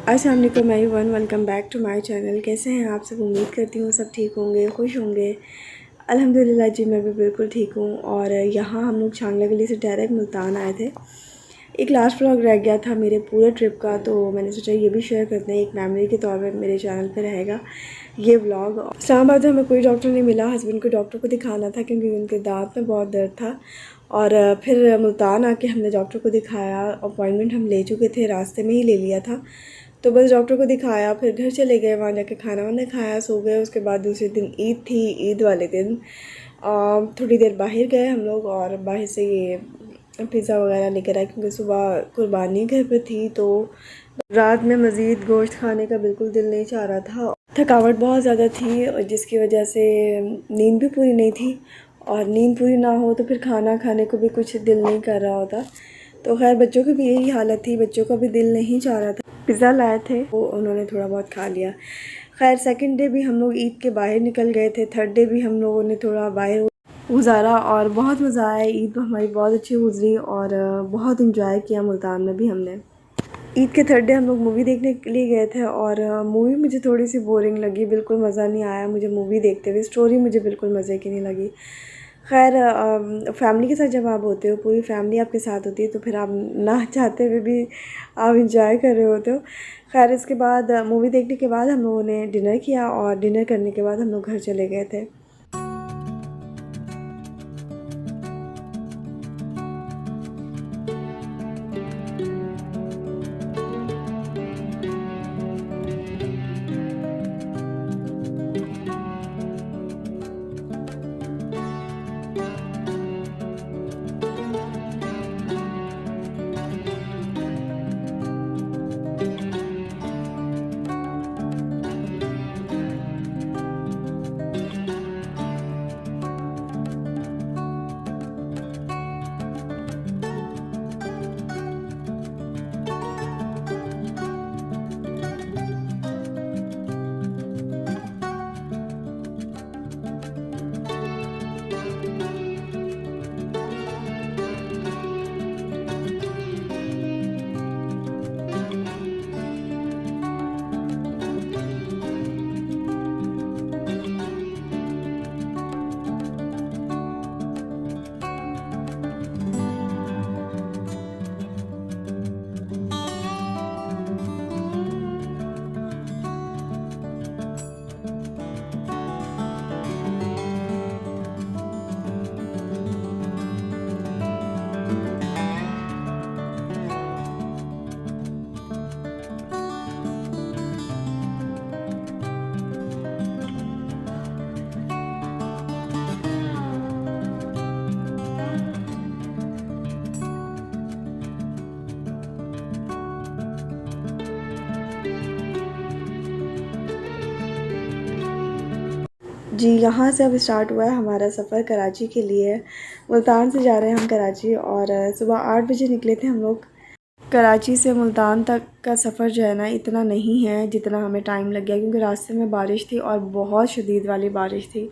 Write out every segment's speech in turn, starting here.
अस्सलाम वालेकुम everyone, welcome back to my channel. कैसे हैं आप सब? उम्मीद करती हूँ सब ठीक होंगे, खुश होंगे। अल्हम्दुलिल्लाह जी, मैं भी बिल्कुल ठीक हूँ। और यहाँ हम लोग छांगला गली से डायरेक्ट मुल्तान आए थे। एक लास्ट व्लॉग रह गया था मेरे पूरे ट्रिप का, तो मैंने सोचा ये भी शेयर करते हैं, एक मेमोरी के तौर पर मेरे चैनल पर रहेगा ये व्लॉग। इस्लामाबाद हमें कोई डॉक्टर नहीं मिला, हस्बैंड को डॉक्टर को दिखाना था क्योंकि उनके दांत में बहुत दर्द था। और फिर मुल्तान आके हमने डॉक्टर को दिखाया। अपॉइंटमेंट हम ले चुके थे, रास्ते में ही ले लिया था। तो बस डॉक्टर को दिखाया, फिर घर चले गए, वहाँ जाके खाना वाना खाया, सो गए। उसके बाद दूसरे दिन ईद थी। ईद वाले दिन थोड़ी देर बाहर गए हम लोग, और बाहर से ये पिज़्ज़ा वगैरह लेकर आए क्योंकि सुबह कुर्बानी घर पे थी। तो रात में मज़ीद गोश्त खाने का बिल्कुल दिल नहीं चाह रहा था। थकावट बहुत ज़्यादा थी और जिसकी वजह से नींद भी पूरी नहीं थी, और नींद पूरी ना हो तो फिर खाना खाने को भी कुछ दिल नहीं कर रहा होता। तो खैर बच्चों की भी यही हालत थी, बच्चों का भी दिल नहीं चाह रहा था। पिज़्ज़ा लाए थे, वो उन्होंने थोड़ा बहुत खा लिया। खैर सेकंड डे भी हम लोग ईद के बाहर निकल गए थे, थर्ड डे भी हम लोगों ने थोड़ा बाहर गुजारा और बहुत मज़ा आया। ईद हमारी बहुत अच्छी गुजरी और बहुत इंजॉय किया मुल्तान में भी हमने। ईद के थर्ड डे हम लोग मूवी देखने के लिए गए थे, और मूवी मुझे थोड़ी सी बोरिंग लगी, बिल्कुल मज़ा नहीं आया मुझे मूवी देखते हुए। स्टोरी मुझे बिल्कुल मज़े की नहीं लगी। खैर फैमिली के साथ जब आप होते हो, पूरी फैमिली आपके साथ होती है, तो फिर आप ना चाहते हुए भी आप इंजॉय कर रहे होते हो। खैर इसके बाद मूवी देखने के बाद हम लोगों ने डिनर किया, और डिनर करने के बाद हम लोग घर चले गए थे। जी, यहाँ से अब स्टार्ट हुआ है हमारा सफ़र कराची के लिए। मुल्तान से जा रहे हैं हम कराची, और सुबह 8 बजे निकले थे हम लोग। कराची से मुल्तान तक का सफ़र जो है ना, इतना नहीं है जितना हमें टाइम लग गया, क्योंकि रास्ते में बारिश थी और बहुत शदीद वाली बारिश थी।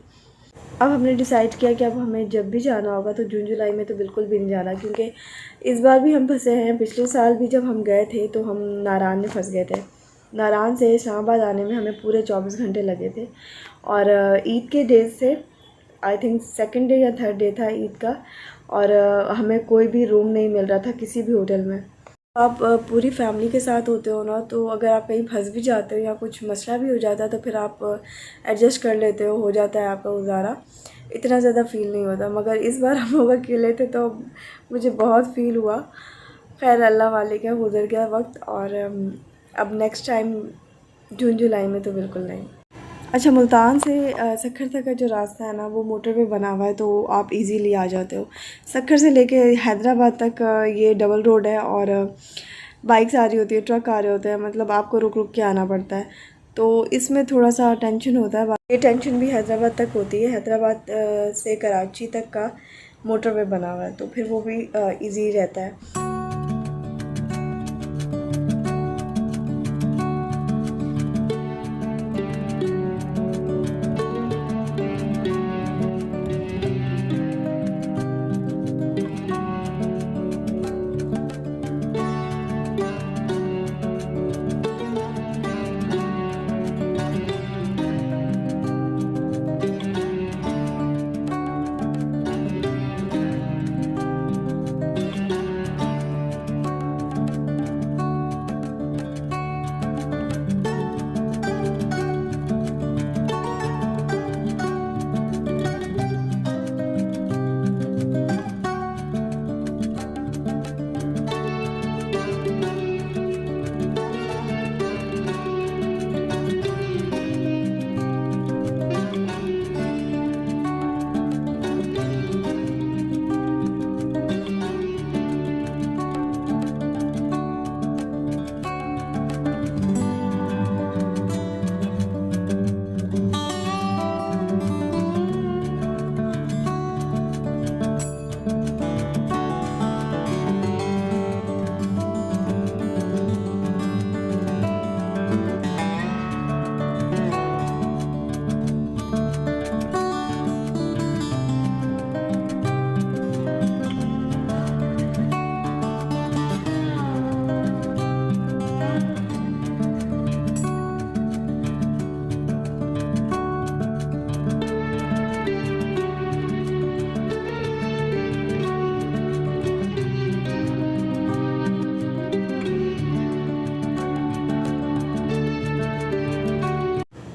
अब हमने डिसाइड किया कि अब हमें जब भी जाना होगा तो जून जुलाई में तो बिल्कुल भी नहीं जाना, क्योंकि इस बार भी हम फंसे हैं। पिछले साल भी जब हम गए थे तो हम नारान में फंस गए थे। नारान से इस्लामाबाद आने में हमें पूरे 24 घंटे लगे थे। और ईद के डेज से आई थिंक सेकंड डे या थर्ड डे था ईद का, और हमें कोई भी रूम नहीं मिल रहा था किसी भी होटल में। आप पूरी फैमिली के साथ होते हो ना, तो अगर आप कहीं फंस भी जाते हो या कुछ मसला भी हो जाता है तो फिर आप एडजस्ट कर लेते हो जाता है आपका गुजारा, इतना ज़्यादा फ़ील नहीं होता। मगर इस बार हम लोग अकेले थे तो मुझे बहुत फ़ील हुआ। खैर अल्लाह वाले का गुजर गया वक्त, और अब नेक्स्ट टाइम जून जुलाई में तो बिल्कुल नहीं। अच्छा, मुल्तान से सक्खर तक का जो रास्ता है ना, वो मोटरवे बना हुआ है, तो आप इजीली आ जाते हो। सक्खर से लेके हैदराबाद तक ये डबल रोड है, और बाइक्स आ रही होती है, ट्रक आ रहे होते हैं, मतलब आपको रुक रुक के आना पड़ता है। तो इसमें थोड़ा सा टेंशन होता है। ये टेंशन भी हैदराबाद तक होती है। हैदराबाद से कराची तक का मोटरवे बना हुआ है, तो फिर वो भी ईजी रहता है।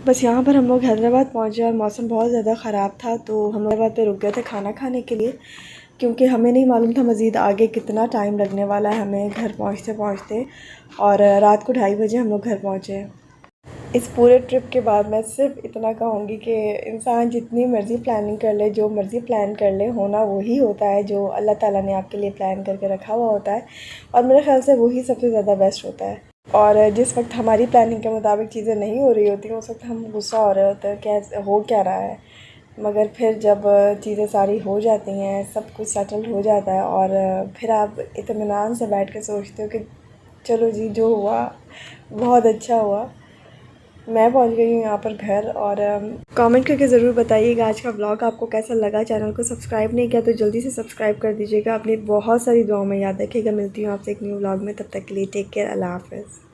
बस यहाँ पर हम लोग हैदराबाद पहुँचे और मौसम बहुत ज़्यादा ख़राब था, तो हम हैदराबाद पे रुक गए थे खाना खाने के लिए, क्योंकि हमें नहीं मालूम था मज़ीद आगे कितना टाइम लगने वाला है हमें घर पहुँचते पहुँचते। और रात को 2:30 बजे हम लोग घर पहुँचे। इस पूरे ट्रिप के बाद मैं सिर्फ इतना कहूँगी कि इंसान जितनी मर्ज़ी प्लानिंग कर ले, जो मर्ज़ी प्लान कर ले, होना वही होता है जो अल्लाह ताला ने आपके लिए प्लान करके रखा हुआ होता है। और मेरे ख़्याल से वही सबसे ज़्यादा बेस्ट होता है। और जिस वक्त हमारी प्लानिंग के मुताबिक चीज़ें नहीं हो रही होती, उस वक्त हम गुस्सा हो रहे होते हैं क्या हो क्या रहा है। मगर फिर जब चीज़ें सारी हो जाती हैं, सब कुछ सेटल हो जाता है, और फिर आप इत्मीनान से बैठ कर सोचते हो कि चलो जी जो हुआ बहुत अच्छा हुआ। मैं पहुंच गई हूँ यहाँ पर घर। और कमेंट करके ज़रूर बताइएगा आज का व्लॉग आपको कैसा लगा। चैनल को सब्सक्राइब नहीं किया तो जल्दी से सब्सक्राइब कर दीजिएगा। अपनी बहुत सारी दुआओं में याद रखिएगा। मिलती हूँ आपसे एक न्यू व्लॉग में, तब तक के लिए टेक केयर, अल्लाह हाफ़िज़।